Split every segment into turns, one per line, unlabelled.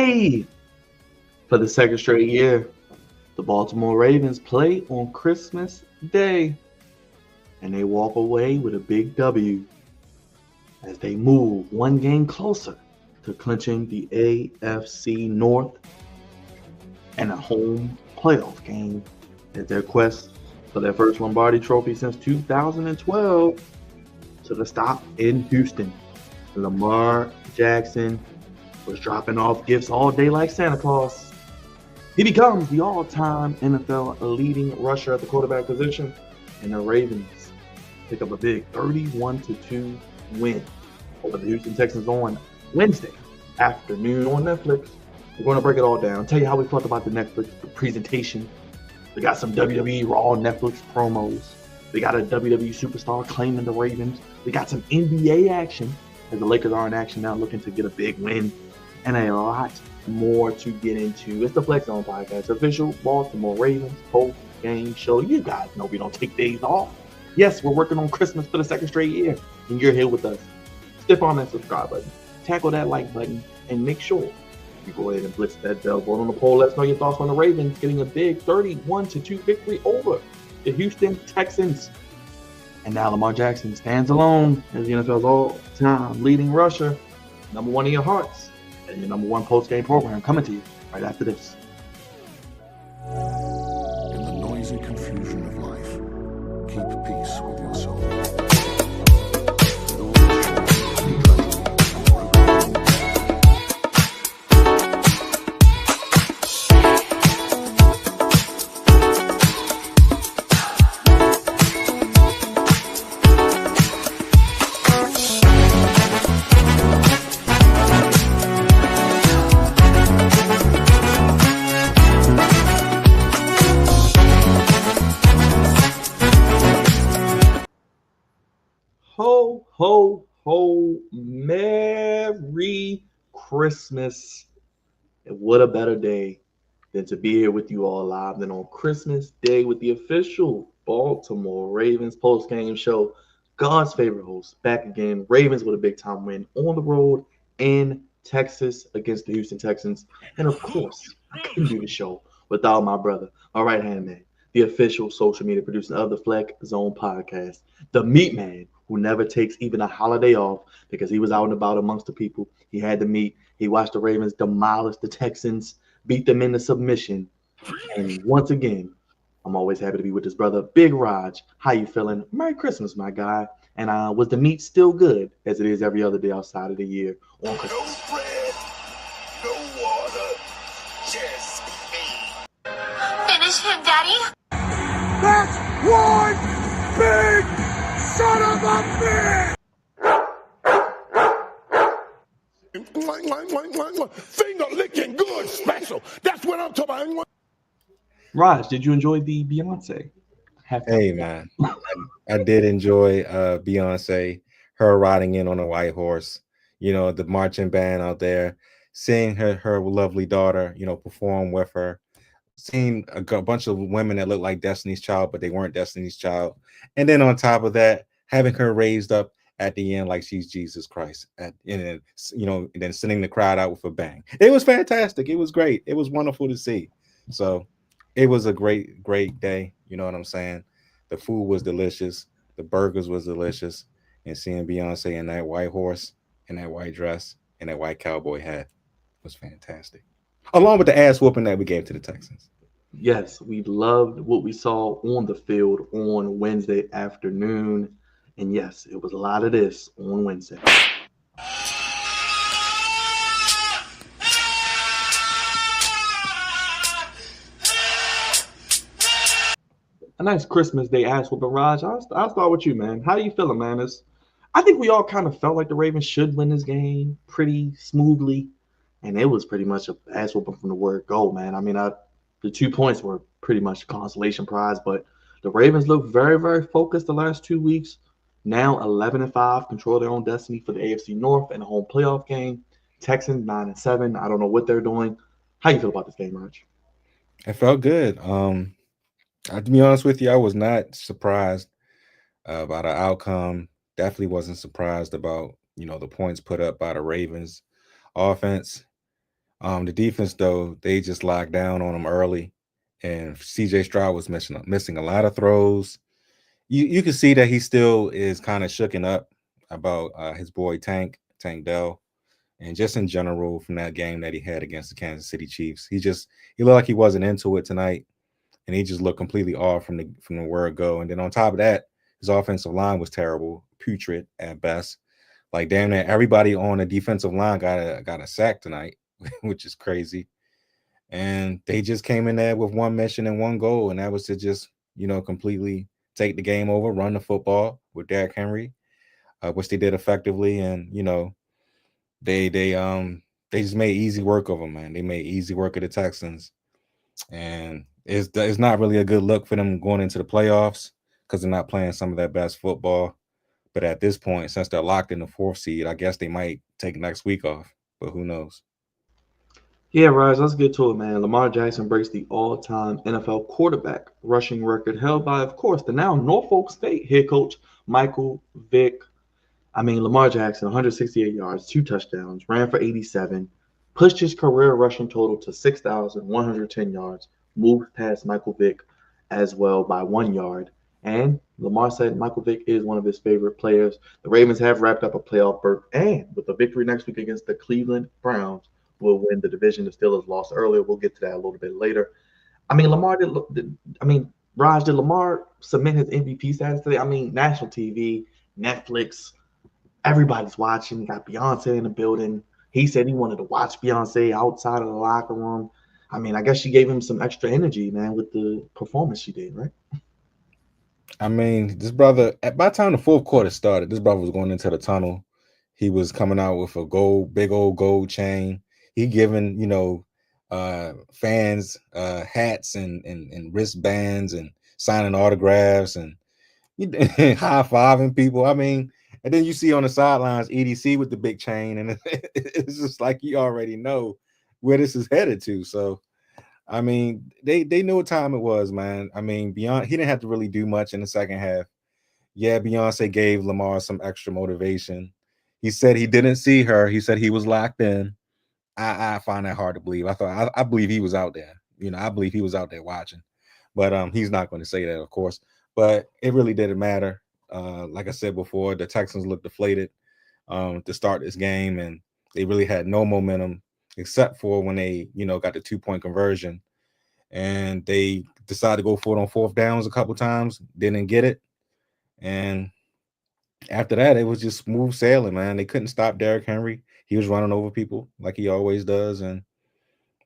Day. For the second straight year, the Baltimore Ravens play on Christmas Day, and they walk away with a big W as they move one game closer to clinching the AFC North and a home playoff game as their quest for their first Lombardi trophy since 2012 to the stop in Houston. Lamar Jackson was dropping off gifts all day like Santa Claus. He becomes the all-time NFL leading rusher at the quarterback position, and the Ravens pick up a big 31-2 win over the Houston Texans on Wednesday afternoon on Netflix. We're going to break it all down, tell you how we felt about the Netflix presentation. We got some WWE Raw Netflix promos. We got a WWE superstar claiming the Ravens. We got some NBA action as the Lakers are in action now looking to get a big win, and a lot more to get into. It's the Flex Zone Podcast, official Baltimore Ravens post-game show. You guys know we don't take days off. Yes, we're working on Christmas for the second straight year, and you're here with us. Stiff on that subscribe button, tackle that like button, and make sure you go ahead and blitz that bell. Vote on the poll. Let us know your thoughts on the Ravens getting a big 31-2 victory over the Houston Texans. And now Lamar Jackson stands alone as the NFL's all-time leading rusher, number one in your hearts, and your number one post-game program coming to you right after this.
In the noisy confusion of life, keep peace with your soul.
Ho, ho, ho, Merry Christmas. And what a better day than to be here with you all live than on Christmas Day with the official Baltimore Ravens post-game show. God's favorite host back again. Ravens with a big-time win on the road in Texas against the Houston Texans. And of course, I couldn't do the show without my brother, my right-hand man, the official social media producer of the Flex Zone Podcast, the meat man who never takes even a holiday off because he was out and about amongst the people. He had to meet. He watched the Ravens demolish the Texans, beat them into submission. And once again, I'm always happy to be with his brother, Big Raj. How you feeling? Merry Christmas, my guy. And was the meat still good as it is every other day outside of the year on Christmas?
No bread, no water, just me.
Finish him, Daddy.
That's one big son of a bitch! Finger licking good special. That's what I'm talking about.
Raj, did you enjoy the Beyonce?
Hey, man. I did enjoy Beyonce, her riding in on a white horse, the marching band out there, seeing her lovely daughter, perform with her, seeing a bunch of women that looked like Destiny's Child, but they weren't Destiny's Child. And then on top of that, having her raised up at the end like she's Jesus Christ, and then sending the crowd out with a bang. It was fantastic. It was great. It was wonderful to see. So it was a great, great day. You know what I'm saying? The food was delicious. The burgers was delicious. And seeing Beyonce in that white horse, in that white dress, and that white cowboy hat was fantastic. Along with the ass whooping that we gave to the Texans.
Yes, we loved what we saw on the field on Wednesday afternoon. And yes, it was a lot of this on Wednesday. A nice Christmas Day ass whooping, Raj. I'll start with you, man. How are you feeling, man? I think we all kind of felt like the Ravens should win this game pretty smoothly. And it was pretty much a ass whooping from the word go, man. I mean, the 2 points were pretty much a consolation prize, but the Ravens look very, very focused the last 2 weeks. Now 11-5, control their own destiny for the AFC North and a home playoff game. Texans 9-7. I don't know what they're doing. How you feel about this game, Raj?
I felt good. To be honest with you, I was not surprised about the outcome. Definitely wasn't surprised about the points put up by the Ravens offense. The defense though, they just locked down on him early, and CJ Stroud was missing a lot of throws. You can see that he still is kind of shooken up about his boy Tank Dell, and just in general from that game that he had against the Kansas City Chiefs. He looked like he wasn't into it tonight, and he just looked completely off from the word go. And then on top of that, his offensive line was terrible, putrid at best. Like damn near everybody on the defensive line got a sack tonight, which is crazy. And they just came in there with one mission and one goal, and that was to just completely take the game over, run the football with Derrick Henry, which they did effectively. And they just made easy work of them, man. They made easy work of the Texans, and it's not really a good look for them going into the playoffs because they're not playing some of their best football. But at this point, since they're locked in the fourth seed, I guess they might take next week off. But who knows?
Yeah, Raj, let's get to it, man. Lamar Jackson breaks the all-time NFL quarterback rushing record held by, of course, the now Norfolk State head coach Michael Vick. I mean, Lamar Jackson, 168 yards, 2 touchdowns, ran for 87, pushed his career rushing total to 6,110 yards, moved past Michael Vick as well by 1 yard. And Lamar said Michael Vick is one of his favorite players. The Ravens have wrapped up a playoff berth, and with a victory next week against the Cleveland Browns, will win the division. The Steelers lost earlier. We'll get to that a little bit later. I mean, Lamar did. I mean, Raj, did Lamar submit his MVP status today? I mean, national TV, Netflix, everybody's watching. Got Beyonce in the building. He said he wanted to watch Beyonce outside of the locker room. I mean, I guess she gave him some extra energy, man, with the performance she did, right?
I mean, this brother, by the time the fourth quarter started, this brother was going into the tunnel. He was coming out with a big old gold chain. He giving, fans hats and wristbands and signing autographs and high fiving people. I mean, and then you see on the sidelines EDC with the big chain, and it's just like you already know where this is headed to. So I mean, they knew what time it was, man. I mean, beyond he didn't have to really do much in the second half. Yeah, Beyonce gave Lamar some extra motivation. He said he didn't see her. He said he was locked in. I find that hard to believe. I believe he was out there. I believe he was out there watching. But he's not going to say that, of course. But it really didn't matter. Like I said before, the Texans looked deflated to start this game, and they really had no momentum except for when they, got the 2-point conversion, and they decided to go for it on fourth downs a couple times, didn't get it, and after that, it was just smooth sailing, man. They couldn't stop Derrick Henry. He was running over people like he always does, and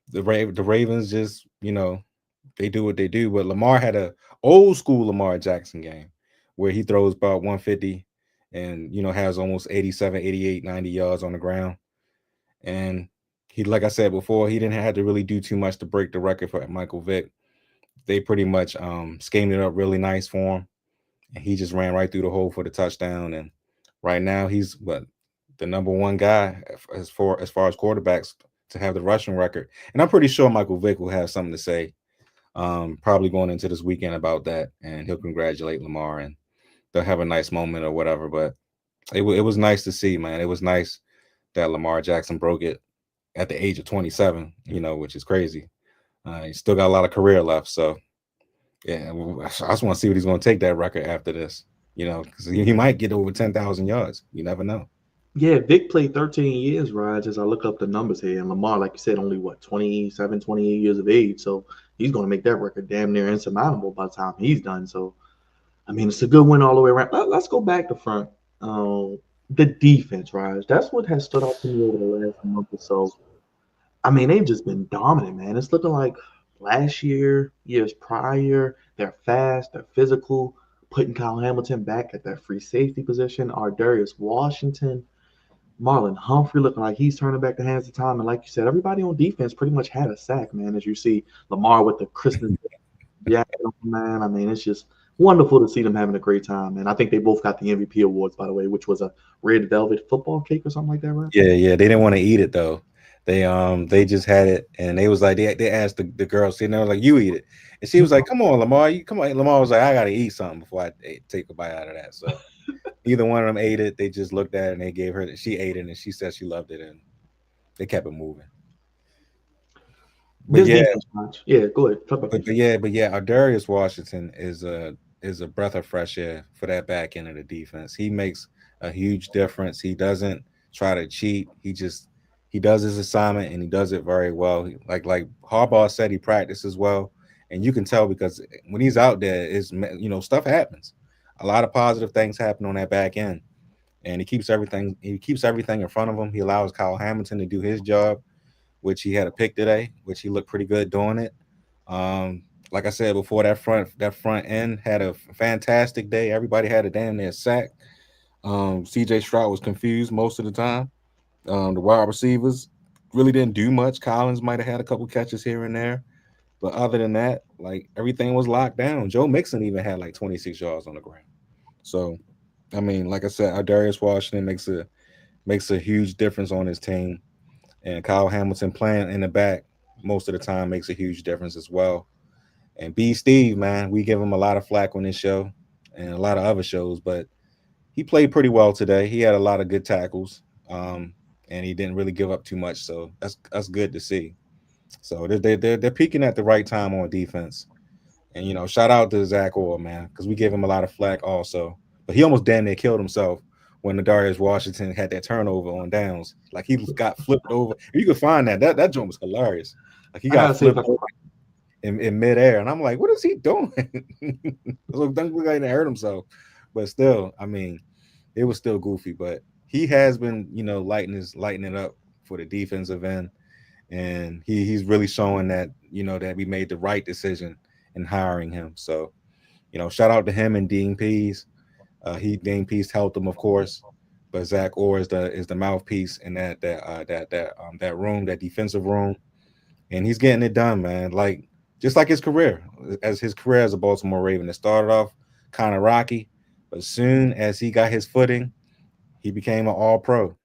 the Ravens just, they do what they do. But Lamar had a old school Lamar Jackson game where he throws about 150 and, has almost 87, 88, 90 yards on the ground. And he, like I said before, he didn't have to really do too much to break the record for Michael Vick. They pretty much schemed it up really nice for him. And he just ran right through the hole for the touchdown. And right now he's the number one guy as far as quarterbacks to have the rushing record. And I'm pretty sure Michael Vick will have something to say probably going into this weekend about that. And he'll congratulate Lamar and they'll have a nice moment or whatever. But it was nice to see, man. It was nice that Lamar Jackson broke it at the age of 27, which is crazy. He's still got a lot of career left. So, yeah, I just want to see what he's going to take that record after this, because he might get over 10,000 yards. You never know.
Yeah, Vic played 13 years, Raj, as I look up the numbers here. And Lamar, like you said, only 27, 28 years of age. So he's going to make that record damn near insurmountable by the time he's done. So, I mean, it's a good win all the way around. Let's go back to front. The defense, Raj, that's what has stood out to me over the last month or so. I mean, they've just been dominant, man. It's looking like last year, years prior. They're fast, they're physical, putting Kyle Hamilton back at that free safety position. Darius Washington, Marlon Humphrey looking like he's turning back the hands of time. And like you said, everybody on defense pretty much had a sack, man. As you see Lamar with the Christmas jacket on, man. I mean, it's just wonderful to see them having a great time. And I think they both got the MVP awards, by the way, which was a red velvet football cake or something like that, right?
Yeah. They didn't want to eat it though. They just had it, and they was like they asked the girl sitting there like, you eat it, and she was like, come on, Lamar, come on. Lamar was like, I gotta eat something before I take a bite out of that. So either one of them ate it. They just looked at it and they gave her. She ate it and she said she loved it, and they kept it moving. but
This
yeah,
defense, Raj. Yeah, go ahead. Talk about defense.
but yeah, Darius Washington is a breath of fresh air for that back end of the defense. He makes a huge difference. He doesn't try to cheat. He does his assignment and he does it very well. Like Harbaugh said, he practices well, and you can tell because when he's out there, is stuff happens. A lot of positive things happen on that back end, and he keeps everything in front of him. He allows Kyle Hamilton to do his job, which he had a pick today, which he looked pretty good doing it. Like I said before, that front end had a fantastic day. Everybody had a damn near sack. CJ Stroud was confused most of the time. The wide receivers really didn't do much. Collins might have had a couple catches here and there, but other than that, like everything was locked down. Joe Mixon even had like 26 yards on the ground. So, I mean, like I said, Darius Washington makes a huge difference on his team, and Kyle Hamilton playing in the back most of the time makes a huge difference as well. And B Steve, man, we give him a lot of flack on this show and a lot of other shows, but he played pretty well today. He had a lot of good tackles, and he didn't really give up too much. So that's good to see. So they're peaking at the right time on defense. And shout out to Zach Orr, man, because we gave him a lot of flack also. But he almost damn near killed himself when the Darius Washington had that turnover on downs. Like he got flipped over. You can find that joint was hilarious. Like he
I gotta
got
see if I
flipped
can.
over in midair, and I'm like, what is he doing? So don't look like he hurt himself, but still, I mean, it was still goofy. But he has been, lighting it up for the defensive end, and he's really showing that that we made the right decision in hiring him. So shout out to him and Dean Pease. Dean Pease helped him, of course, but Zach Orr is the mouthpiece in that room, that defensive room, and he's getting it done, man. Like just like his career as a Baltimore Raven. It started off kind of rocky, but soon as he got his footing, he became an All Pro.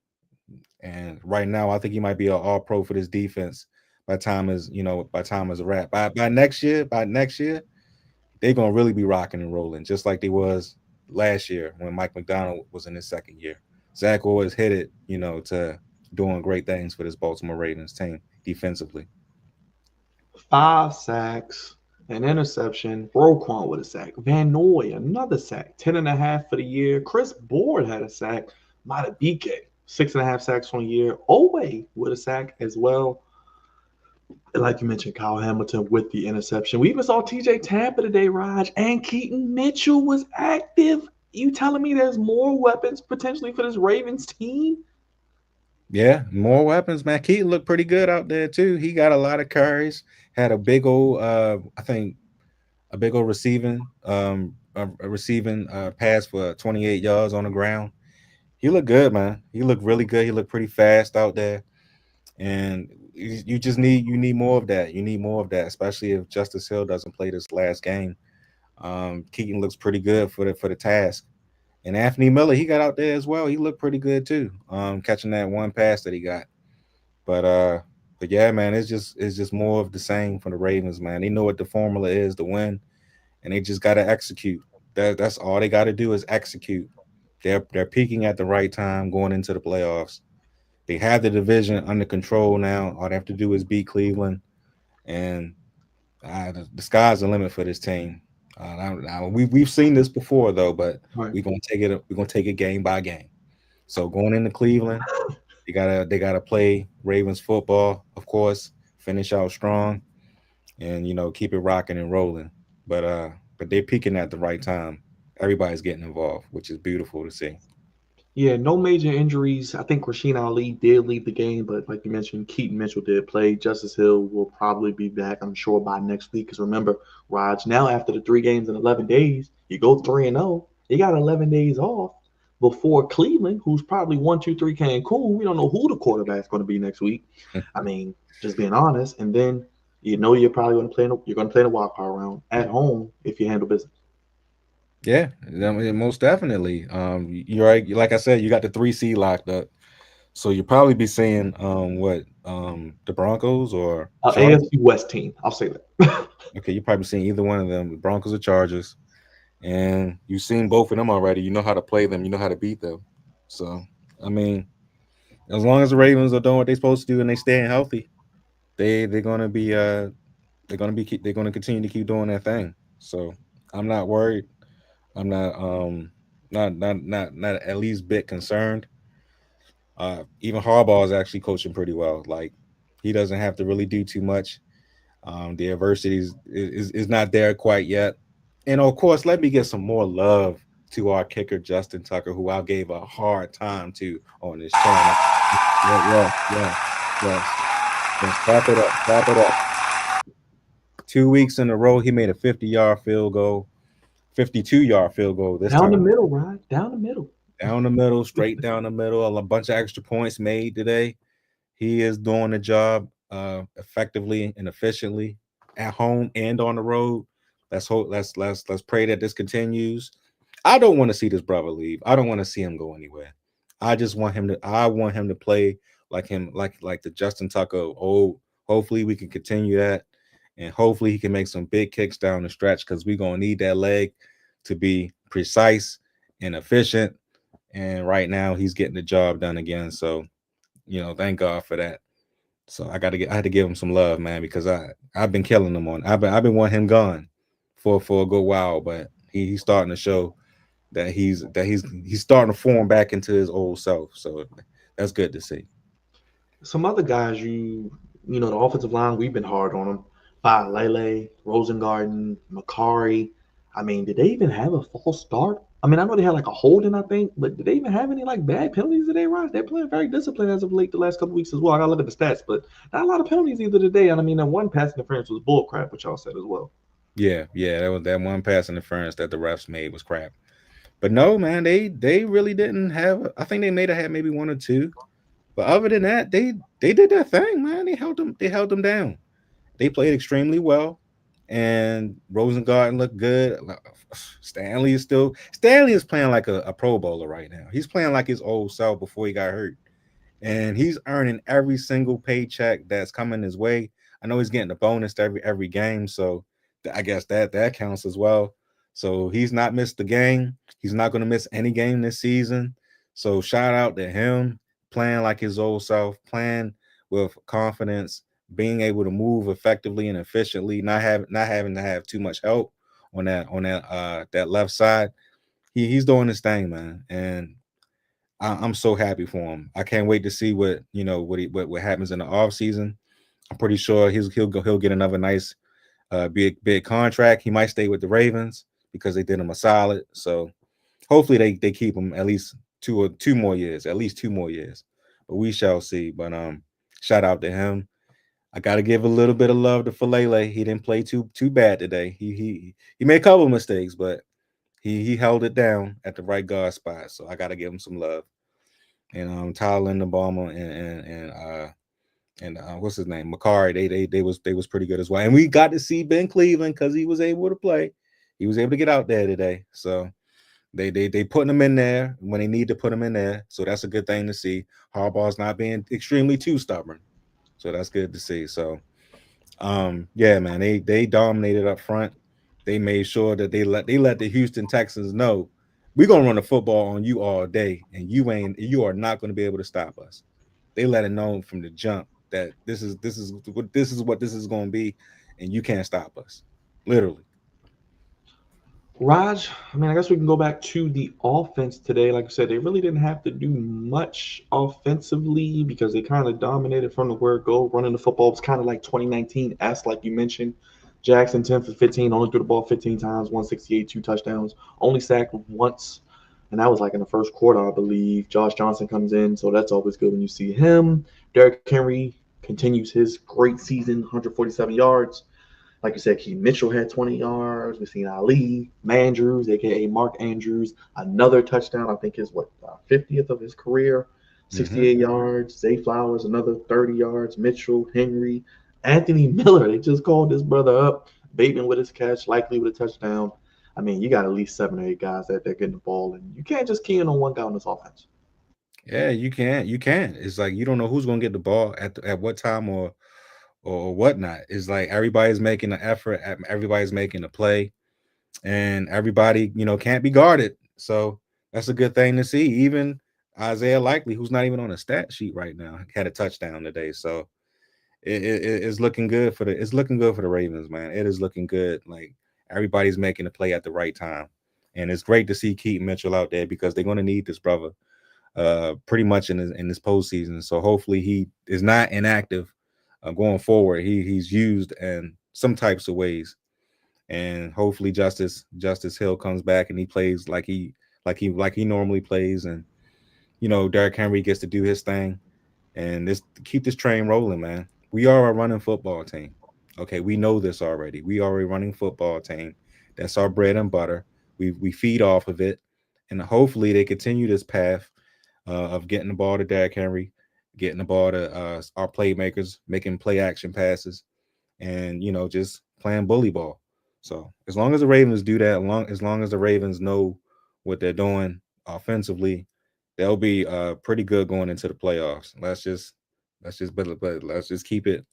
And right now, I think he might be an All Pro for this defense. By time is a wrap. By next year, they're gonna really be rocking and rolling, just like they was last year when Mike McDonald was in his second year. Zach always hit it, to doing great things for this Baltimore Ravens team defensively.
5 sacks, an interception. Roquan with a sack. Van Noy, another sack. 10.5 for the year. Chris Board had a sack. Matabike, 6.5 sacks on the year. Owe with a sack as well. And like you mentioned, Kyle Hamilton with the interception. We even saw TJ Tampa today, Raj, and Keaton Mitchell was active. You telling me there's more weapons potentially for this Ravens team?
Yeah, more weapons, man. Keaton looked pretty good out there too. He got a lot of carries. Had a big old, I think, a big old receiving pass for 28 yards on the ground. He looked good, man. He looked really good. He looked pretty fast out there, and you need more of that. You need more of that, especially if Justice Hill doesn't play this last game. Keaton looks pretty good for the task. And Anthony Miller, he got out there as well. He looked pretty good too, catching that one pass that he got. But yeah, man, it's just more of the same for the Ravens, man. They know what the formula is to win, and they just got to execute. That's all they got to do is execute. They're peaking at the right time going into the playoffs. They have the division under control now. All they have to do is beat Cleveland, and the sky's the limit for this team. We've seen this before though, but
Right.
we're gonna take it. We're gonna take it game by game. So going into Cleveland, they gotta play Ravens football, of course, finish out strong, and keep it rocking and rolling. But they're peaking at the right time. Everybody's getting involved, which is beautiful to see.
Yeah, no major injuries. I think Rasheen Ali did leave the game, but like you mentioned, Keaton Mitchell did play. Justice Hill will probably be back, I'm sure, by next week. Because remember, Raj, now after the 3 games in 11 days, you go 3-0. You got 11 days off before Cleveland, who's probably 1, 2, 3 Cancun. We don't know who the quarterback's going to be next week. I mean, just being honest. And then you're probably going to play. You're going to play in the wild card round at home if you handle business.
Yeah, I mean, most definitely. You're right. Like I said, you got the 3 seed locked up, so you'll probably be seeing what the Broncos or Chargers.
AFC West team, I'll say that.
Okay, you probably seen either one of them, the Broncos or Chargers, and you've seen both of them already. You know how to play them. You know how to beat them. So, I mean, as long as the Ravens are doing what they're supposed to do and they staying healthy, they're gonna be they're gonna continue to keep doing that thing. So I'm not worried. I'm not at least bit concerned. Even Harbaugh is actually coaching pretty well. Like he doesn't have to really do too much. The adversity is not there quite yet. And of course, let me get some more love to our kicker Justin Tucker, who I gave a hard time to on this channel. Yeah, yeah, yes. Yes, clap it up, clap it up. 2 weeks in a row, he made a 50-yard field goal, 52-yard field goal this
Down the
time.
middle, Rod. Down the middle.
Down the middle, straight down the middle, a bunch of extra points made today. He is doing the job effectively and efficiently at home and on the road. Let's hope. Let's pray that this continues. I don't want to see this brother leave. I don't want to see him go anywhere. I just want him to. I want him to play like him, like the Justin Tucker of old. Hopefully, we can continue that, and hopefully, he can make some big kicks down the stretch because we're gonna need that leg to be precise and efficient. And right now, he's getting the job done again. So, thank God for that. So I had to give him some love, man, because I've been killing him on. I've been wanting him gone for a good while, but he's starting to show that he's starting to form back into his old self. So that's good to see.
Some other guys, the offensive line, we've been hard on them. Lele, Rosengarten, Makari. I mean, did they even have a false start? I mean, I know they had like a holding, I think, but did they even have any like bad penalties today, Rod? They're playing very disciplined as of late the last couple weeks as well. I gotta look at the stats, but not a lot of penalties either today. And I mean, that one pass interference was bull crap, which y'all said as well.
Yeah, that was that one pass interference that the refs made was crap. But no, man, they really didn't have. I think they may have had maybe one or two, but other than that, they did their thing, man. They held them down. They played extremely well, and Rosengarten looked good. Stanley is playing like a Pro Bowler right now. He's playing like his old self before he got hurt, and he's earning every single paycheck that's coming his way. I know he's getting a bonus every game, so I guess that counts as well. So he's not missed the game. He's not going to miss any game this season. So shout out to him playing like his old self, playing with confidence, being able to move effectively and efficiently, not having to have too much help on that left side. He's doing his thing, man, and I'm so happy for him. I can't wait to see what happens in the off season. I'm pretty sure he'll get another nice big contract. He might stay with the Ravens because they did him a solid. So hopefully they keep him at least two more years, at least 2 more years. But we shall see. But shout out to him. I got to give a little bit of love to Falele. He didn't play too bad today. He made a couple of mistakes, but he held it down at the right guard spot. So I got to give him some love. And Tyler Linderbaum and what's his name, Makari, they was pretty good as well. And we got to see Ben Cleveland because he was able to play. He was able to get out there today. So they putting him in there when they need to put him in there. So that's a good thing to see. Harbaugh's not being extremely too stubborn. So that's good to see. So yeah, man, they dominated up front. They made sure that they let the Houston Texans know we're gonna run the football on you all day, and you are not going to be able to stop us. They let it know from the jump that this is going to be, and you can't stop us, literally.
Raj, I mean, I guess we can go back to the offense today. Like I said, they really didn't have to do much offensively because they kind of dominated from the word go. Running the football was kind of like 2019 S, like you mentioned. Jackson 10 for 15, only threw the ball 15 times, 168, 2 touchdowns, only sacked once, and that was like in the first quarter, I believe. Josh Johnson comes in, so that's always good when you see him. Derrick Henry continues his great season, 147 yards. Like you said, Keith Mitchell had 20 yards. We've seen Ali, Mandrews, aka Mark Andrews, another touchdown. I think his 50th of his career,
Mm-hmm.
68 yards. Zay Flowers, another 30 yards. Mitchell, Henry, Anthony Miller. They just called this brother up. Bateman with his catch, likely with a touchdown. I mean, you got at least 7 or 8 guys that they're getting the ball, and you can't just key in on one guy on this offense.
Yeah, you can't. You can't. It's like you don't know who's going to get the ball at what time or whatnot. It's like everybody's making an effort. Everybody's making a play, and everybody can't be guarded. So that's a good thing to see. Even Isaiah Likely, who's not even on a stat sheet right now, had a touchdown today. So it's looking good for the Ravens, man. It is looking good. Like everybody's making a play at the right time, and it's great to see Keaton Mitchell out there because they're going to need this brother pretty much in this postseason. So hopefully he is not inactive going forward. He's used in some types of ways, and hopefully Justice Hill comes back and he plays like he normally plays, and Derrick Henry gets to do his thing, and this keep this train rolling, man. We are a running football team. Okay, we know this already. We are a running football team. That's our bread and butter. We feed off of it, and hopefully they continue this path of getting the ball to Derrick Henry, getting the ball to our playmakers, making play action passes, and just playing bully ball. So as long as the Ravens do that, as long as the Ravens know what they're doing offensively, they'll be pretty good going into the playoffs. But let's just keep it.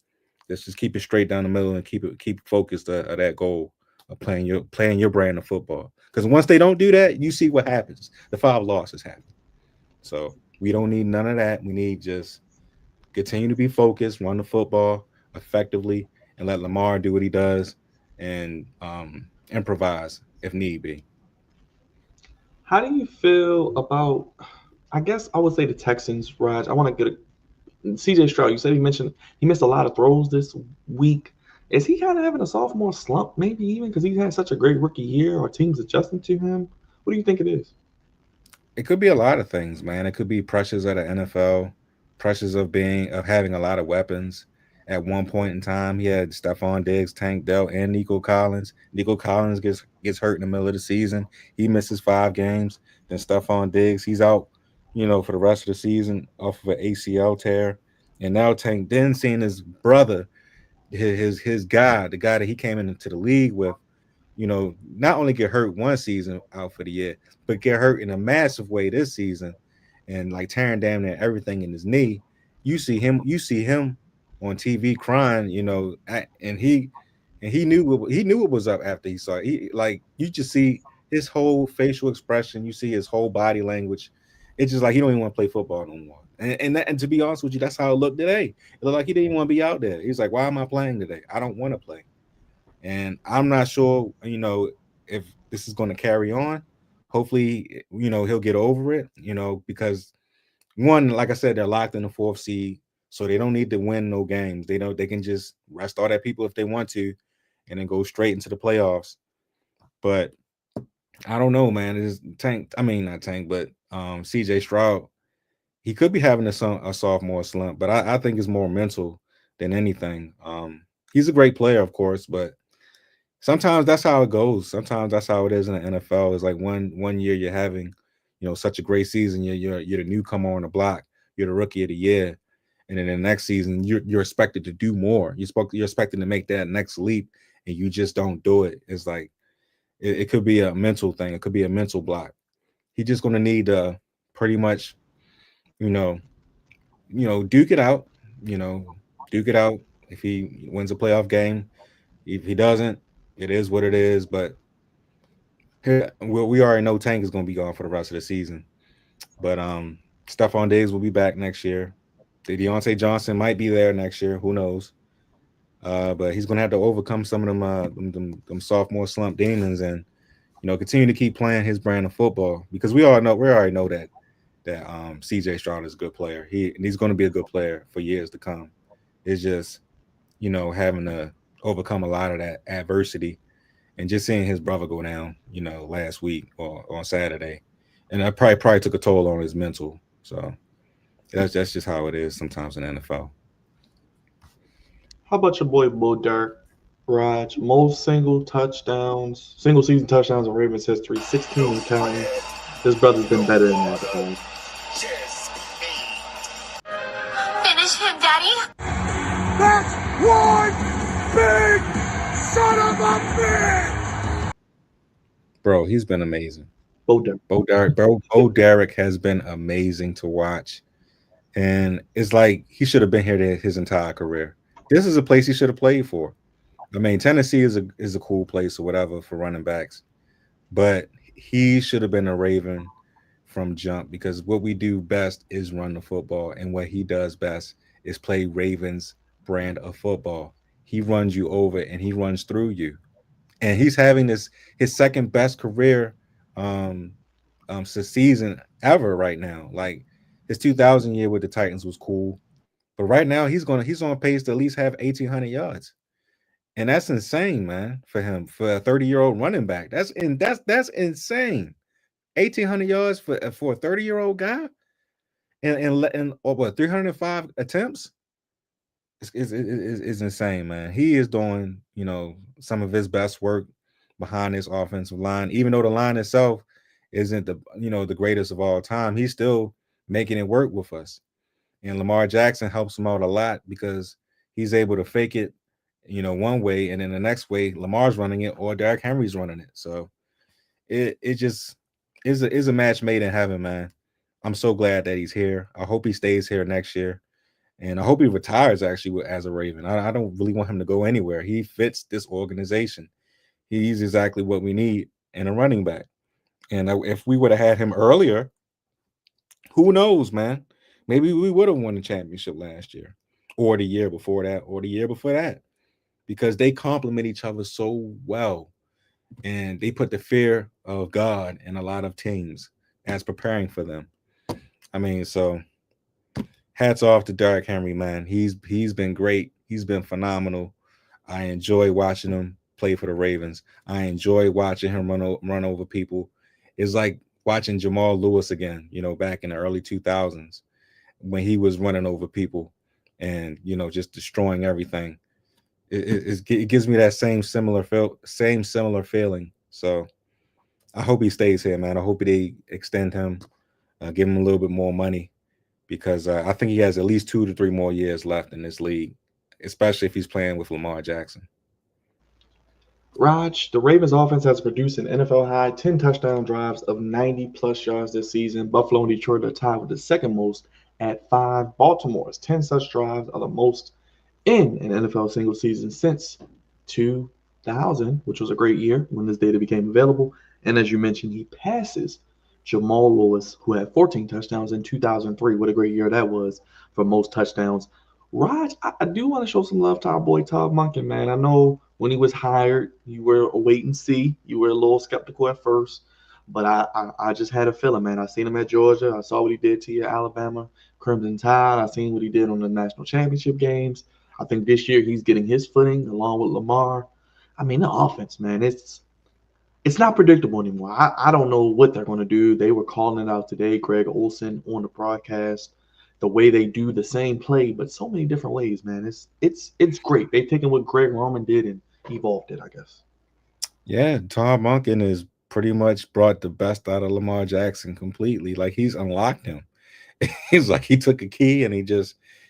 Let's just keep it straight down the middle and keep focused at that goal of playing your brand of football. Because once they don't do that, you see what happens. The 5 losses happen. So we don't need none of that. We need just continue to be focused, run the football effectively, and let Lamar do what he does and improvise if need be.
How do you feel about? I guess I would say the Texans, Raj. I want to get CJ Stroud. You said he missed a lot of throws this week. Is he kind of having a sophomore slump, maybe even because he's had such a great rookie year, or teams adjusting to him? What do you think it is?
It could be a lot of things, man. It could be pressures at the NFL, pressures of having a lot of weapons. At one point in time, he had Stephon Diggs, Tank Dell, and Nico Collins. Nico Collins gets hurt in the middle of the season. He misses 5 games. Then Stephon Diggs, he's out, for the rest of the season off of an ACL tear. And now Tank then seeing his brother, his guy, the guy that he came into the league with, not only get hurt one season out for the year, but get hurt in a massive way this season, and like tearing damn near everything in his knee. You see him on TV crying, and he knew what was up after he saw it. You just see his whole facial expression, you see his whole body language. It's just like he don't even want to play football no more. And to be honest with you, that's how it looked today. It looked like he didn't even want to be out there. He's like, why am I playing today? I don't want to play. And I'm not sure, if this is going to carry on. Hopefully, he'll get over it, because one, like I said, they're locked in the 4th seed, so they don't need to win no games. They can just rest all that people if they want to, and then go straight into the playoffs. But I don't know, man. It's Tank. I mean, not Tank, but CJ Stroud. He could be having a sophomore slump, but I think it's more mental than anything. He's a great player, of course, but sometimes that's how it goes. Sometimes that's how it is in the NFL. It's like one year you're having, such a great season. You're the newcomer on the block. You're the rookie of the year, and then the next season you're expected to do more. You're expected to make that next leap, and you just don't do it. It's like it could be a mental thing. It could be a mental block. He's just going to need to pretty much, you know, duke it out. You know, duke it out. If he wins a playoff game, if he doesn't, it is what it is. But we already know Tank is going to be gone for the rest of the season. But Stephon Diggs will be back next year. Deontay Johnson might be there next year. Who knows? But he's going to have to overcome some of them sophomore slump demons, and continue to keep playing his brand of football, because we already know that CJ Stroud is a good player. He's going to be a good player for years to come. It's just having to overcome a lot of that adversity, and just seeing his brother go down, last week or on Saturday, and that probably took a toll on his mental. So that's just how it is sometimes in the NFL.
How about your boy Bo Dirk, Raj? Most single season touchdowns in Ravens history, 16 and counting. His brother's been better than that.
Finish him, Daddy.
That's one big son of a bitch!
Bro, he's been amazing.
Bo Dirk.
Bo Derek has been amazing to watch. And it's like he should have been here his entire career. This is a place he should have played for. I mean, Tennessee is a cool place or whatever for running backs, but he should have been a Raven from jump, because what we do best is run the football, and what he does best is play Ravens brand of football. He runs you over and he runs through you. And he's having his second best career um season ever right now. Like his 2000 year with the Titans was cool, but right now he's on pace to at least have 1,800 yards. And that's insane, man, for him, for a 30-year-old running back. That's insane. 1,800 yards for a 30-year-old guy, and what 305 attempts is insane, man. He is doing some of his best work behind this offensive line, even though the line itself isn't the greatest of all time. He's still making it work with us, and Lamar Jackson helps him out a lot because he's able to fake it, one way, and then the next way Lamar's running it or Derrick Henry's running it. So it just is a match made in heaven, man. I'm so glad that he's here. I hope he stays here next year. And I hope he retires actually as a Raven. I don't really want him to go anywhere. He fits this organization. He's exactly what we need in a running back. And if we would have had him earlier, who knows, man? Maybe we would have won the championship last year or the year before that or the year before that, because they complement each other so well. And they put the fear of God in a lot of teams as preparing for them. I mean, so hats off to Derrick Henry, man. He's been great. He's been phenomenal. I enjoy watching him play for the Ravens. I enjoy watching him run over people. It's like watching Jamal Lewis again, back in the early 2000s when he was running over people and, just destroying everything. It gives me that same similar feeling. So I hope he stays here, man. I hope they extend him, give him a little bit more money, because I think he has at least 2 to 3 more years left in this league, especially if he's playing with Lamar Jackson.
Raj, the Ravens offense has produced an NFL high 10 touchdown drives of 90 plus yards this season. Buffalo and Detroit are tied with the second most at 5. Baltimore's 10 such drives are the most in an NFL single season since 2000, which was a great year when this data became available. And as you mentioned, he passes Jamal Lewis, who had 14 touchdowns in 2003. What a great year that was for most touchdowns. Raj, I do want to show some love to our boy Todd Monken, man. I know when he was hired, you were a wait and see. You were a little skeptical at first, but I just had a feeling, man. I seen him at Georgia. I saw what he did to your Alabama Crimson Tide. I seen what he did on the national championship games. I think this year he's getting his footing along with Lamar. I mean, the offense, man, it's not predictable anymore. I don't know what they're going to do. They were calling it out today, Greg Olson on the broadcast, the way they do the same play, but so many different ways, man. It's great. They've taken what Greg Roman did and evolved it, I guess.
Yeah, Tom Monken has pretty much brought the best out of Lamar Jackson completely. Like, he's unlocked him. He's like, he took a key and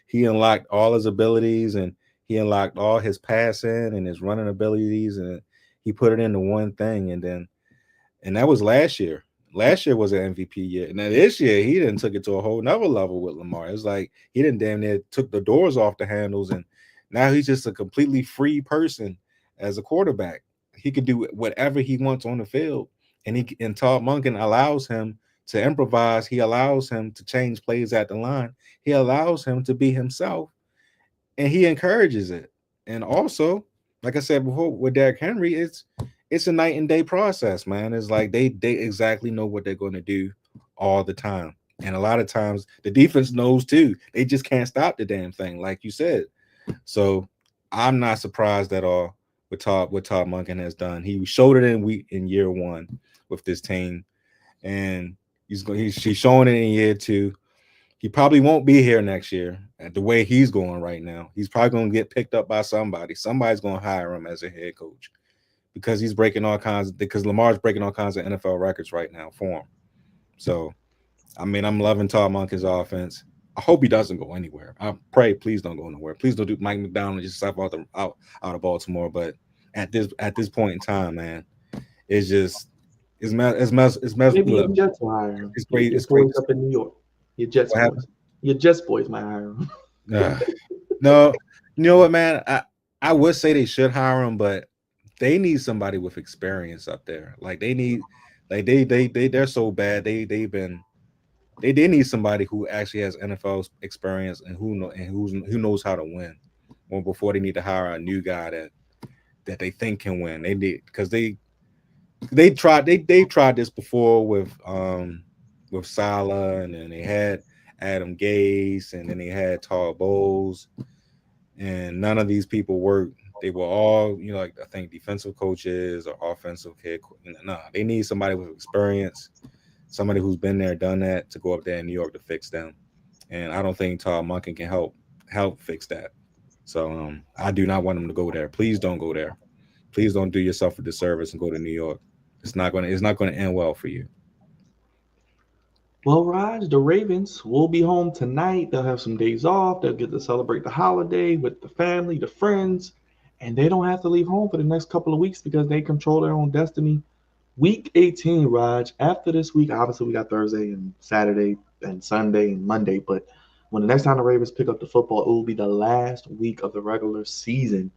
he unlocked all his abilities, and he unlocked all his passing and his running abilities, and he put it into one thing. And that was last year. Last year was an MVP year. And then this year, he didn't took it to a whole nother level with Lamar. It's like he didn't damn near took the doors off the handles, and now he's just a completely free person as a quarterback. He can do whatever he wants on the field, and Todd Monken allows him to improvise. He allows him to change plays at the line. He allows him to be himself, and he encourages it. And also, like I said before, with Derrick Henry, it's a night and day process, man. It's like they exactly know what they're going to do all the time. And a lot of times the defense knows too. They just can't stop the damn thing, like you said. So I'm not surprised at all with what Todd Monken has done. He showed it in year one with this team, and he's showing it in year two. He probably won't be here next year at the way he's going right now. He's probably going to get picked up by somebody. Somebody's going to hire him as a head coach, because Lamar's breaking all kinds of NFL records right now for him. So, I mean, I'm loving Todd Monken's offense. I hope he doesn't go anywhere. I pray, please don't go nowhere. Please don't do Mike McDonald just step out of Baltimore. But at this point in time, man, it's just it's
Maybe your Jets will hire him.
It's great.
It's great up in New York. Your Jets boys might hire him.
No, you know what, man? I would say they should hire him, but they need somebody with experience up there. Like they're so bad. They need somebody who actually has NFL experience and who knows how to win. before they need to hire a new guy that they think can win. They did because they tried this before with Salah, and then they had Adam Gase, and then they had Todd Bowles, and none of these people worked. They were all, like I think defensive coaches or offensive head. No, they need somebody with experience, somebody who's been there, done that, to go up there in New York to fix them. And I don't think Todd Monken can help fix that. So I do not want him to go there. Please don't go there. Please don't do yourself a disservice and go to New York. It's not gonna end well for you.
Well, Raj, the Ravens will be home tonight. They'll have some days off. They'll get to celebrate the holiday with the family, the friends, and they don't have to leave home for the next couple of weeks because they control their own destiny. Week 18, Raj. After this week, obviously we got Thursday and Saturday and Sunday and Monday, but when the next time the Ravens pick up the football, it will be the last week of the regular season.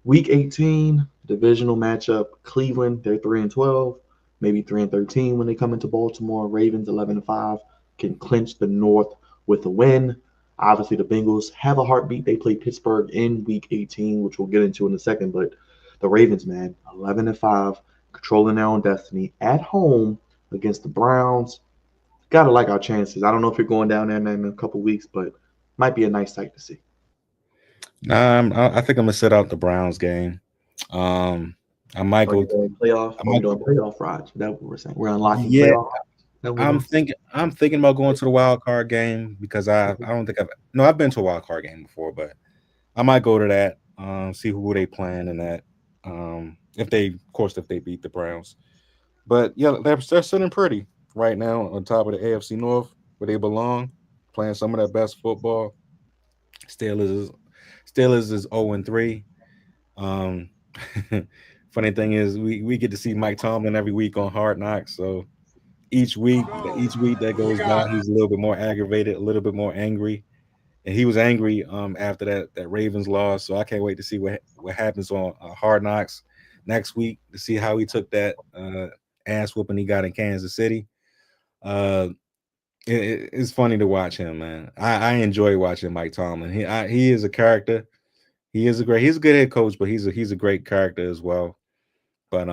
Week 18, divisional matchup. Cleveland, they're 3-12, maybe 3-13 when they come into Baltimore. Ravens 11-5 can clinch the North with a win. Obviously, the Bengals have a heartbeat. They play Pittsburgh in Week 18, which we'll get into in a second. But the Ravens, man, 11-5, controlling their own destiny at home against the Browns. Gotta like our chances. I don't know if you're going down there in a couple weeks, but might be a nice sight to see.
Nah, I think I'm gonna sit out the Browns game. I might go
playoff. Are we doing playoff, Raj? That's what we're saying. We're unlocking
Yeah,
playoff.
I'm thinking about going to the wild card game because I don't think I've been to a wild card game before, but I might go to that. See who they playing in that. If they beat the Browns, but yeah, they're sitting pretty right now on top of the AFC North where they belong, playing some of their best football. Steelers is 0-3. Funny thing is we get to see Mike Tomlin every week on Hard Knocks. So each week that goes by, he's a little bit more aggravated, a little bit more angry. And he was angry after that Ravens loss. So I can't wait to see what happens on Hard Knocks next week to see how he took that ass whooping he got in Kansas City. It's funny to watch him, man. I enjoy watching Mike Tomlin. He is a character. He's a good head coach, but he's a great character as well. But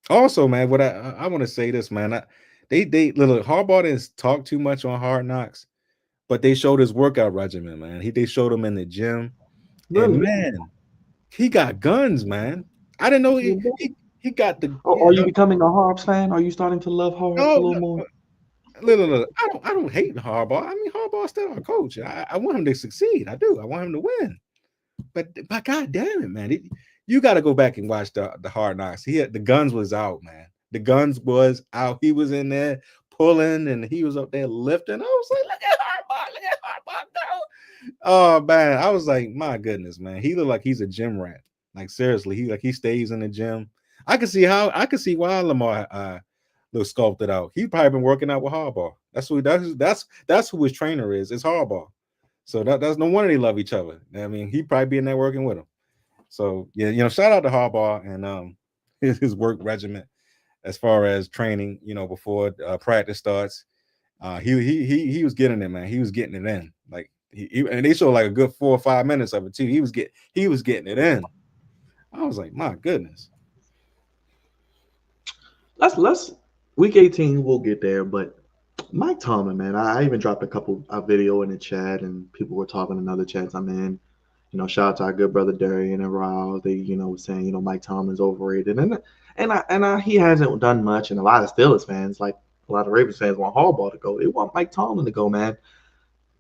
also, man, what I want to say this, man. They little Harbaugh didn't talk too much on Hard Knocks, but they showed his workout regimen, man. They showed him in the gym,
Really?
and man, he got guns, man. I didn't know he got the.
Oh, are you becoming a Harbs fan? Are you starting to love Harbs a little more?
Look, I don't hate Harbaugh. I mean, Harbaugh's still our coach. I want him to succeed. I do. I want him to win. But God damn it, man. You got to go back and watch the Hard Knocks. The guns was out, man. The guns was out. He was in there pulling and he was up there lifting. I was like, look at Harbaugh go. Oh man, I was like, my goodness, man. He looked like he's a gym rat. Like seriously, he stays in the gym. I can see why Lamar look sculpted out. He's probably been working out with Harbaugh. That's who his trainer is. It's Harbaugh. So that's no wonder they love each other. I mean, he probably be in there working with him. So yeah, shout out to Harbaugh and his work regimen as far as training. Before practice starts, he was getting it, man. He was getting it in. Like and they showed like a good 4 or 5 minutes of it too. He was getting it in. I was like, my goodness.
Let's week 18 we'll get there, but Mike Tomlin, man, I even dropped a video in the chat and people were talking in other chats I'm in. Shout out to our good brother Darian and Raul. They, were saying, Mike Tomlin's overrated. And he hasn't done much. And a lot of Steelers fans, like a lot of Ravens fans, want Harbaugh to go. They want Mike Tomlin to go, man.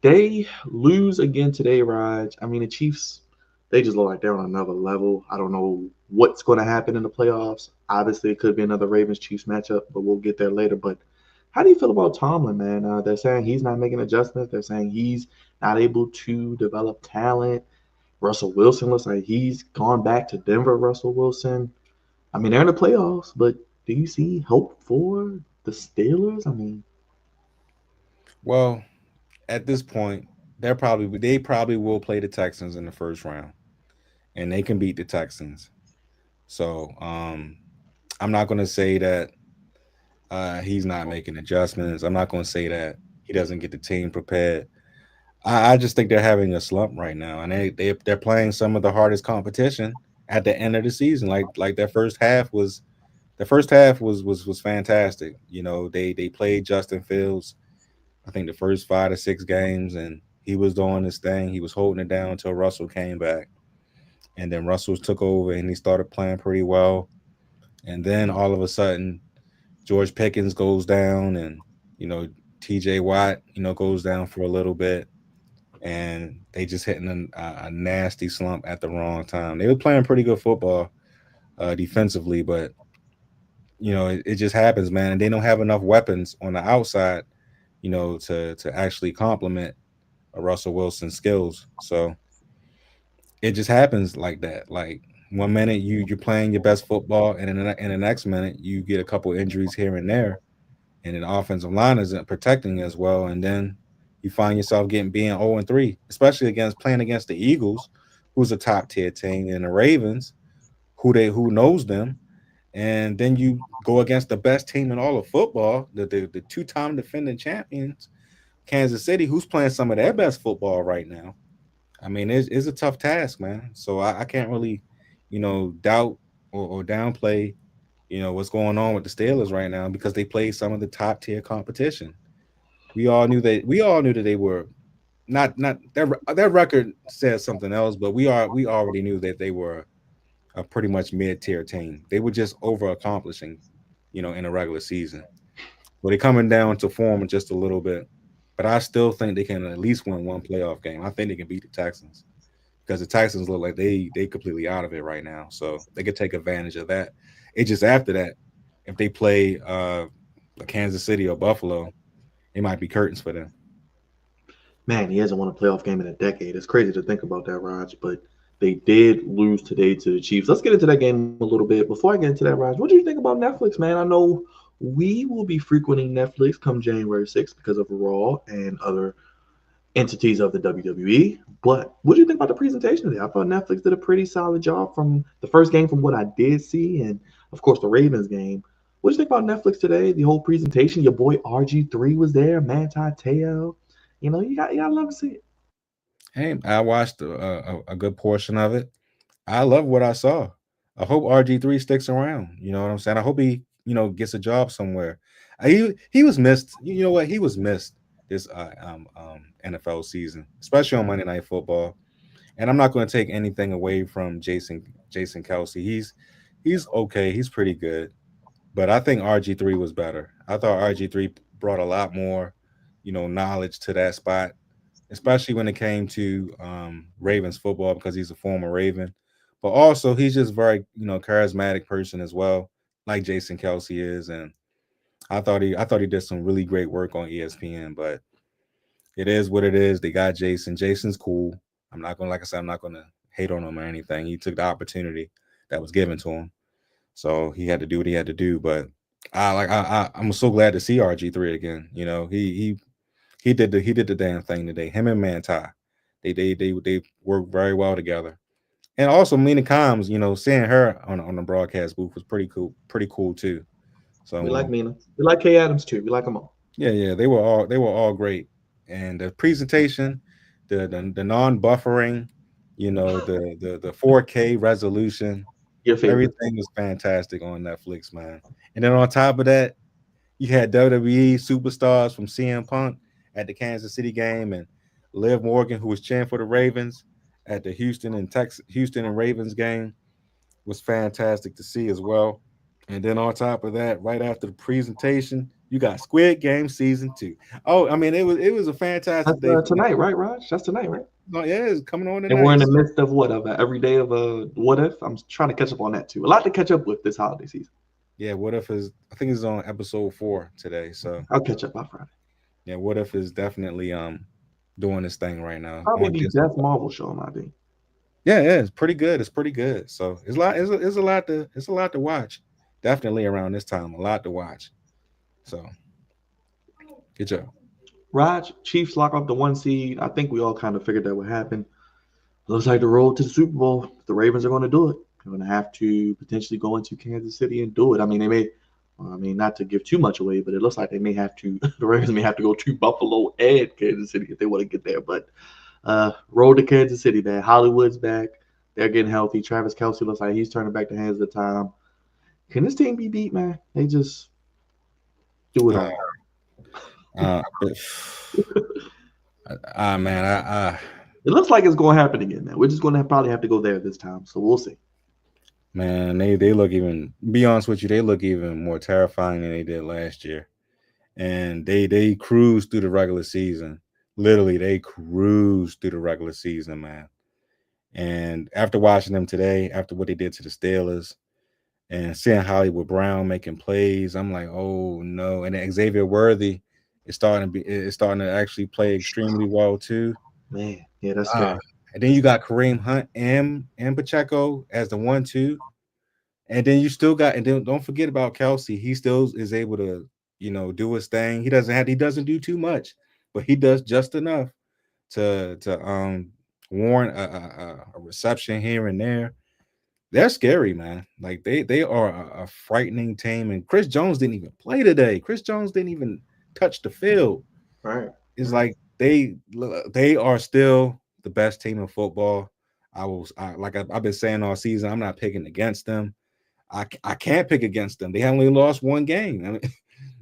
They lose again today, Raj. I mean, the Chiefs, they just look like they're on another level. I don't know what's going to happen in the playoffs. Obviously, it could be another Ravens-Chiefs matchup, but we'll get there later. But how do you feel about Tomlin, man? They're saying he's not making adjustments. They're saying he's not able to develop talent. Russell Wilson looks like he's gone back to Denver, Russell Wilson. I mean, they're in the playoffs, but do you see hope for the Steelers? I mean,
well, at this point, they probably will play the Texans in the first round, and they can beat the Texans. So I'm not going to say that he's not making adjustments. I'm not going to say that he doesn't get the team prepared. I just think they're having a slump right now, and they're playing some of the hardest competition at the end of the season. Like their first half was fantastic. You know, they played Justin Fields, I think the first 5 to 6 games, and he was doing his thing. He was holding it down until Russell came back, and then Russell took over and he started playing pretty well. And then all of a sudden, George Pickens goes down, and you know T.J. Watt, goes down for a little bit, and they just hitting a nasty slump at the wrong time. They were playing pretty good football defensively, but it just happens, man. And they don't have enough weapons on the outside, to actually complement Russell Wilson's skills. So it just happens like that. Like 1 minute you're playing your best football, and in the next minute you get a couple injuries here and there, and the offensive line isn't protecting as well, and then you find yourself being 0-3, especially playing against the Eagles, who's a top tier team, and the Ravens, who knows them, and then you go against the best team in all of football, the 2-time defending champions, Kansas City, who's playing some of their best football right now. I mean, it's a tough task, man. So I can't really, doubt or downplay, what's going on with the Steelers right now, because they play some of the top tier competition. We all knew that they were not their record says something else, but we already knew that they were a pretty much mid tier team. They were just over accomplishing, in a regular season. But they're coming down to form just a little bit. But I still think they can at least win one playoff game. I think they can beat the Texans, because the Texans look like they completely out of it right now. So they could take advantage of that. It's just after that, if they play Kansas City or Buffalo, it might be curtains for them.
Man, he hasn't won a playoff game in a decade. It's crazy to think about that, Raj. But they did lose today to the Chiefs. Let's get into that game a little bit. Before I get into that, Raj, what do you think about Netflix, man? I know we will be frequenting Netflix come January 6th because of Raw and other entities of the WWE. But what do you think about the presentation today? I thought Netflix did a pretty solid job from the first game, from what I did see, and of course the Ravens game. What do you think about Netflix today? The whole presentation. Your boy RG3 was there, Manti Te'o. You gotta love to see it.
Hey, I watched a good portion of it. I love what I saw. I hope RG3 sticks around. You know what I'm saying? I hope he, gets a job somewhere. He was missed. You know what? He was missed this NFL season, especially on Monday Night Football. And I'm not going to take anything away from Jason Kelsey. He's okay. He's pretty good, but I think RG3 was better. I thought RG3 brought a lot more, knowledge to that spot, especially when it came to Ravens football, because he's a former Raven. But also he's just very, charismatic person as well, like Jason Kelsey is. And I thought he did some really great work on ESPN. But it is what it is. They got Jason. Jason's cool. I'm not gonna, like I said, I'm not gonna hate on him or anything. He took the opportunity that was given to him, so he had to do what he had to do. But I'm so glad to see RG3 again. He did the damn thing today. Him and Manti, they worked very well together. And also Mina Kimes, seeing her on the broadcast booth was pretty cool too. So
We like Mina. We like Kay Adams too. We like them all.
yeah, they were all great. And the presentation, the non-buffering, the 4K resolution,
Your favorite.
everything was fantastic on Netflix, man. And then on top of that, you had WWE superstars from CM Punk at the Kansas City game, and Liv Morgan, who was cheering for the Ravens at the Houston and Ravens game, was fantastic to see as well. And then on top of that, right after the presentation, you got Squid Game season 2. Oh, I mean, it was a fantastic
That's
day for
tonight,
Netflix.
right, Raj? That's tonight, right?
No, yeah, it's coming on
And we're in
tonight.
the
So
midst of what, of every day of a what if. I'm trying to catch up on that too. A lot to catch up with this holiday season.
yeah, what if is I think it's on episode 4 today. So
I'll catch up by Friday.
yeah, what if is definitely doing this thing right now
Probably
on
the
Disney.
best Marvel show in my opinion.
Yeah, it's pretty good. It's pretty good. So it's a lot to watch. Definitely around this time, a lot to watch. So good job.
Raj, Chiefs lock up the 1 seed. I think we all kind of figured that would happen. Looks like the road to the Super Bowl. The Ravens are going to do it. They're going to have to potentially go into Kansas City and do it. I mean, they made I mean, not to give too much away, but it looks like they may have to. The Ravens may have to go to Buffalo and Kansas City if they want to get there. But road to Kansas City, man. Hollywood's back. They're getting healthy. Travis Kelce looks like he's turning back the hands of the time. Can this team be beat, man? They just do it all.
Man,
it looks like it's going to happen again, man. We're just going to probably have to go there this time, so we'll see.
Man, they look even. Be honest with you, they look even more terrifying than they did last year, and they cruised through the regular season. Literally, they cruised through the regular season, man. And after watching them today, after what they did to the Steelers, and seeing Hollywood Brown making plays, I'm like, oh no. And then Xavier Worthy is starting to actually play extremely well too.
Man, yeah, that's scary.
And then you got Kareem Hunt and Pacheco as the 1-2. And then you still got, and then don't forget about Kelce. He still is able to, do his thing. He doesn't do too much, but he does just enough to warrant a reception here and there. They're scary, man. Like they are a frightening team. And Chris Jones didn't even play today. Chris Jones didn't even touch the field.
Right.
It's like they are still the best team in football. I've been saying all season, I'm not picking against them. I can't pick against them. They only lost one game. I mean,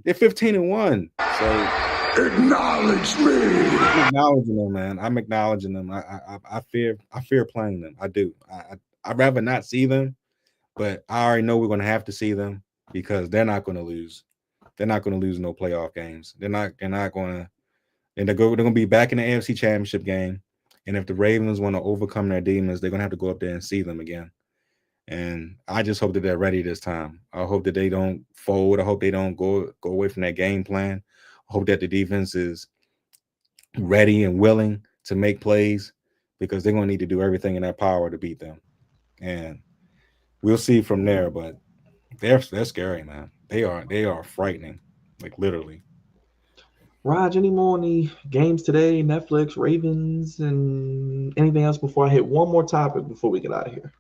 they're 15-1. So
acknowledge me.
I'm acknowledging them, man. I'm acknowledging them. I fear playing them. I do. I'd rather not see them, but I already know we're going to have to see them because they're not going to lose. They're not going to lose no playoff games. They're not going to. And they're going to be back in the AFC Championship game. And if the Ravens want to overcome their demons, they're going to have to go up there and see them again. And I just hope that they're ready this time. I hope that they don't fold. I hope they don't go away from that game plan. I hope that the defense is ready and willing to make plays because they're going to need to do everything in their power to beat them. And we'll see from there. But they're scary, man. They are frightening, like literally.
Raj, any more on the games today, Netflix, Ravens, and anything else before I hit one more topic before we get out of here?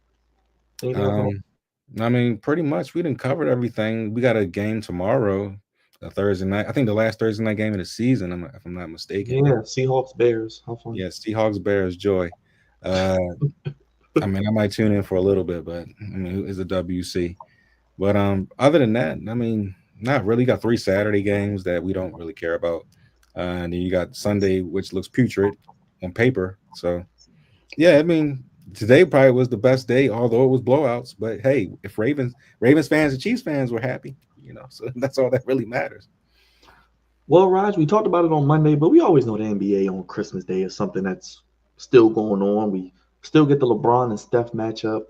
I mean, pretty much we didn't cover everything. We got a game tomorrow, a Thursday night. I think the last Thursday night game of the season, if I'm not mistaken.
Yeah, Seahawks, Bears. How fun.
Yeah, Seahawks, Bears, joy. I mean, I might tune in for a little bit, but I mean, it's a WC. But other than that, I mean, not really. Got 3 Saturday games that we don't really care about. And then you got Sunday, which looks putrid on paper. So, yeah, I mean, today probably was the best day, although it was blowouts. But hey, if Ravens fans and Chiefs fans were happy, so that's all that really matters.
Well, Raj, we talked about it on Monday, but we always know the NBA on Christmas Day is something that's still going on. We still get the LeBron and Steph matchup.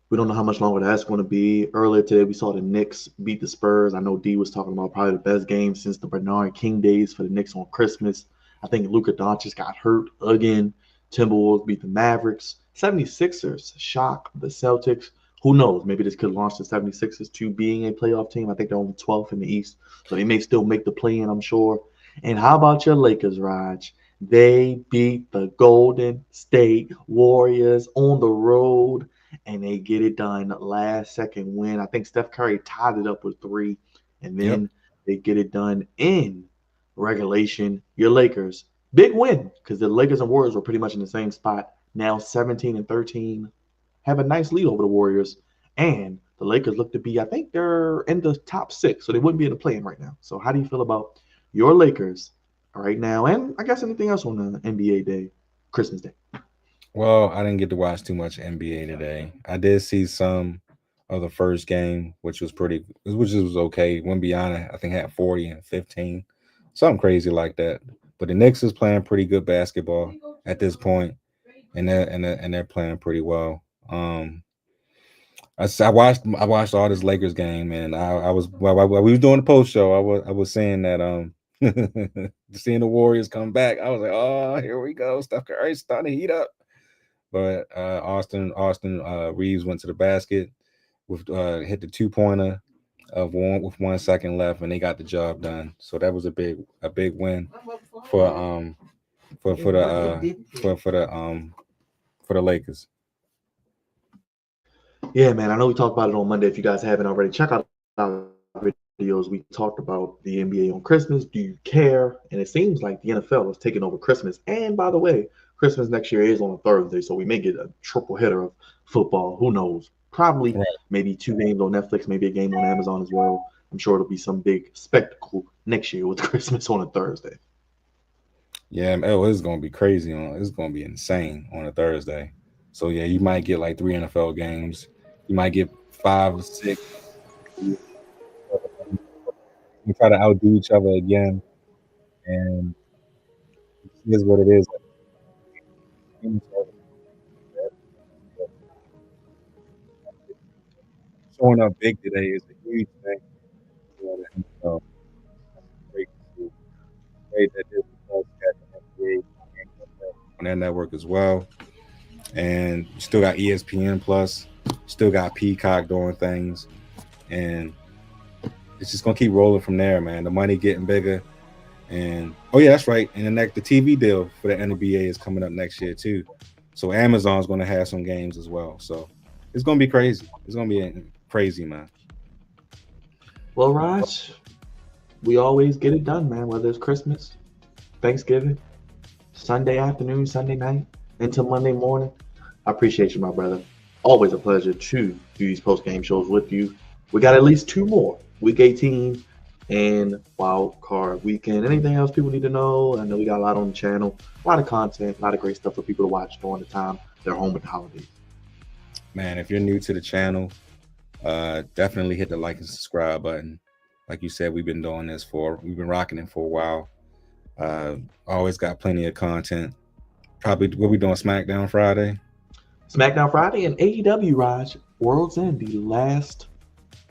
We don't know how much longer that's going to be. Earlier today, we saw the Knicks beat the Spurs. I know D was talking about probably the best game since the Bernard King days for the Knicks on Christmas. I think Luka Doncic got hurt again. Timberwolves beat the Mavericks. 76ers shock the Celtics. Who knows? Maybe this could launch the 76ers to being a playoff team. I think they're only 12th in the East, so they may still make the play-in, I'm sure. And how about your Lakers, Raj? They beat the Golden State Warriors on the road, and they get it done. Last second win. I think Steph Curry tied it up with 3, and then they get it done in regulation. Your Lakers, big win because the Lakers and Warriors were pretty much in the same spot. Now 17-13, have a nice lead over the Warriors, and the Lakers look to be, I think they're in the top 6, so they wouldn't be in the play-in right now. So how do you feel about your Lakers right now, and I guess anything else on the NBA day, Christmas Day?
Well, I didn't get to watch too much NBA today. I did see some of the first game, which was okay. Went beyond it. I think had 40 and 15, something crazy like that. But the Knicks is playing pretty good basketball at this point, and they're playing pretty well. I watched all this Lakers game, and I was while we was doing the post show, I was saying that seeing the Warriors come back, I was like, oh, here we go. Steph Curry's starting to heat up. But Austin Reeves went to the basket with hit the 2-pointer with 1 second left, and they got the job done. So that was a big win for the Lakers.
Yeah, man. I know we talked about it on Monday. If you guys haven't already, check out our video videos, we talked about the NBA on Christmas. Do you care? And it seems like the NFL is taking over Christmas. And by the way, Christmas next year is on a Thursday, so we may get a triple header of football. Who knows? Probably
Right.
maybe 2 games on Netflix, maybe a game on Amazon as well. I'm sure it'll be some big spectacle next year with Christmas on a Thursday.
Yeah, it's gonna be crazy it's gonna be insane on a Thursday. So yeah, you might get like 3 NFL games. You might get 5 or 6. We try to outdo each other again, and it is what it is. Showing up big today is a huge thing. For the NFL. Great to see. Great that Disney Plus got the NBA on that network as well, and you still got ESPN Plus, still got Peacock doing things, and it's just gonna keep rolling from there, man. The money getting bigger, and oh yeah, that's right. And the TV deal for the NBA is coming up next year too. So Amazon's gonna have some games as well. So it's gonna be crazy. It's gonna be crazy, man.
Well, Raj, we always get it done, man, whether it's Christmas, Thanksgiving, Sunday afternoon, Sunday night, into Monday morning. I appreciate you, my brother. Always a pleasure to do these post game shows with you. We got at least 2 more, Week 18 and Wild Card Weekend. Anything else people need to know? I know we got a lot on the channel, a lot of content, a lot of great stuff for people to watch during the time they're home with the holidays.
Man, if you're new to the channel, definitely hit the like and subscribe button. Like you said, we've been rocking it for a while. Always got plenty of content. Probably what we doing SmackDown Friday.
SmackDown Friday and AEW, Raj. World's End, the last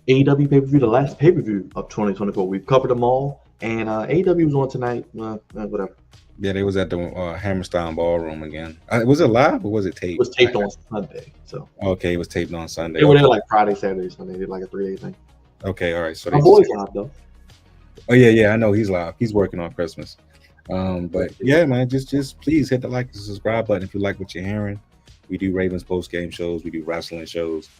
AEW pay-per-view, the last pay-per-view of 2024. We've covered them all, and AEW was on tonight. Whatever.
Yeah, they was at the Hammerstein Ballroom again. Was it live or was it taped?
It was taped on Sunday. So
okay, it was taped on Sunday.
they were there like Friday, Saturday, Sunday. They did like a 3-day thing.
Okay, all right. So
My boy's live though.
Oh yeah, I know he's live. He's working on Christmas. But yeah, man, just please hit the like and subscribe button if you like what you're hearing. We do Ravens post-game shows. We do wrestling shows.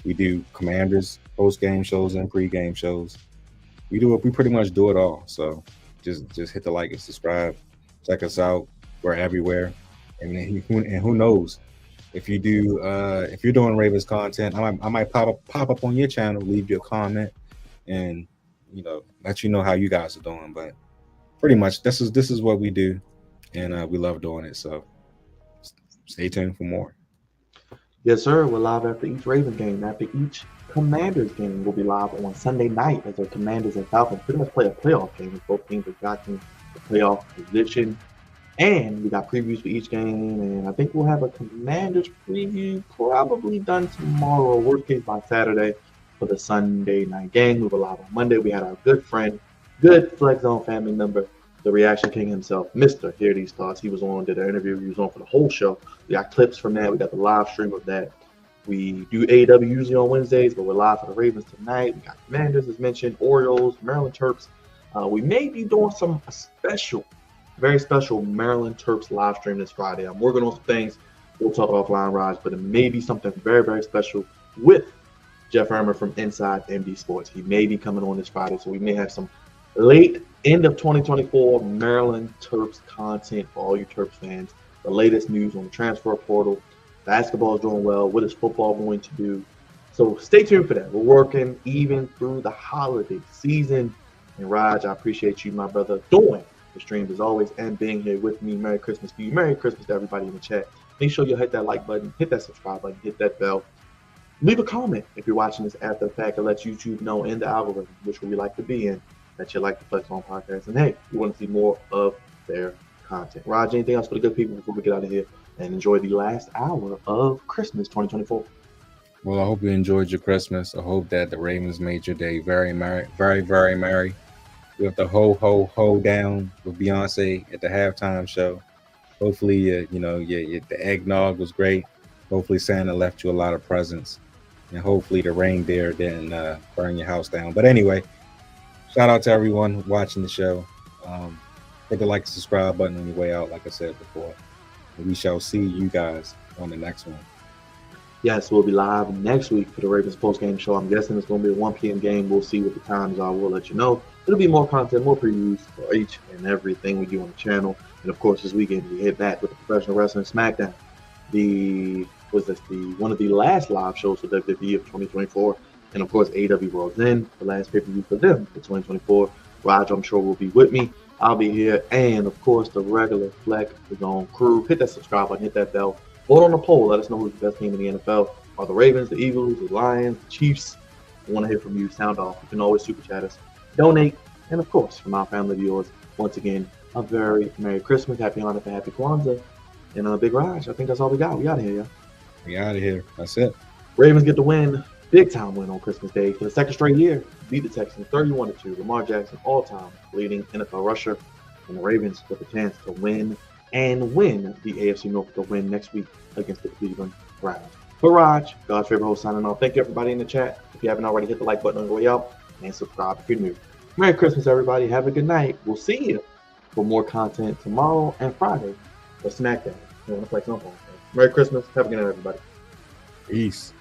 We do Commanders post-game shows and pre-game shows. We pretty much do it all. So just hit the like and subscribe. Check us out. We're everywhere. And who knows? If you're doing Ravens content, I might pop up on your channel, leave you a comment, and let you know how you guys are doing. But pretty much this is what we do, and we love doing it. So stay tuned for more.
Yes, sir. We're live after each Ravens game. After each Commanders game, we'll be live on Sunday night as our Commanders and Falcons pretty much play a playoff game. Both teams are jockeying the playoff position. And we got previews for each game. And I think we'll have a Commanders preview probably done tomorrow, worst case by Saturday, for the Sunday night game. We were live on Monday. We had our good friend, good Flex Zone family member, the Reaction King himself, Mr. Hear These Thoughts. He was on, did an interview. He was on for the whole show. We got clips from that. We got the live stream of that. We do AEW usually on Wednesdays, but we're live for the Ravens tonight. We got Commanders, as mentioned, Orioles, Maryland Terps. We may be doing very special Maryland Terps live stream this Friday. I'm working on some things. We'll talk offline, Raj, but it may be something very, very special with Jeff Hermer from Inside MD Sports. He may be coming on this Friday, so we may have some late end of 2024 Maryland Terps content for all you Terps fans. The latest news on the transfer portal. Basketball is doing well. What is football going to do? So stay tuned for that. We're working even through the holiday season. And Raj, I appreciate you, my brother, doing the streams as always and being here with me. Merry Christmas to you. Merry Christmas to everybody in the chat. Make sure you hit that like button, hit that subscribe button, hit that bell. Leave a comment if you're watching this after the fact. It lets YouTube know in the algorithm, which we like to be in, that you like the Flex On podcast. And hey, we want to see more of their content. Raj, anything else for the good people before we get out of here and enjoy the last hour of Christmas 2024?
Well, I hope you enjoyed your Christmas. I hope that the Ravens made your day very merry, very, very merry. With the ho down with Beyonce at the halftime show. Hopefully, the eggnog was great. Hopefully, Santa left you a lot of presents, and hopefully, the reindeer didn't burn your house down. But anyway, shout out to everyone watching the show. Hit the like and subscribe button on your way out, like I said before. And we shall see you guys on the next one.
Yes, we'll be live next week for the Ravens postgame show. I'm guessing it's going to be a 1 p.m. game. We'll see what the times are. We'll let you know. It'll be more content, more previews for each and everything we do on the channel. And of course, this weekend we hit back with the Professional Wrestling SmackDown. The one of the last live shows for WWE of 2024, and of course AEW rolls in the last pay-per-view for them for 2024. Raj, I'm sure, will be with me. I'll be here, and of course the regular Fleck, his own crew. Hit that subscribe button, hit that bell. Vote on the poll. Let us know who's the best team in the NFL. Are the Ravens, the Eagles, the Lions, the Chiefs? I want to hear from you. Sound off. You can always super chat us, donate, and of course, from our family to yours, once again, a very Merry Christmas, Happy Hanukkah, Happy Kwanzaa, and Big Raj. I think that's all we got. We out of here, y'all.
We out of here. That's it.
Ravens get the win, big time win on Christmas Day for the second straight year. Beat the Texans 31-2. Lamar Jackson, all-time leading NFL rusher, and the Ravens with a chance to win the AFC North with a win next week against the Cleveland Browns. For Raj, God's favorite host, signing off. Thank you, everybody in the chat. If you haven't already, hit the like button on the way out and subscribe if you're new. Merry Christmas, everybody. Have a good night. We'll see you for more content tomorrow and Friday for SmackDown. You want to play something? Merry Christmas. Have a good night, everybody.
Peace.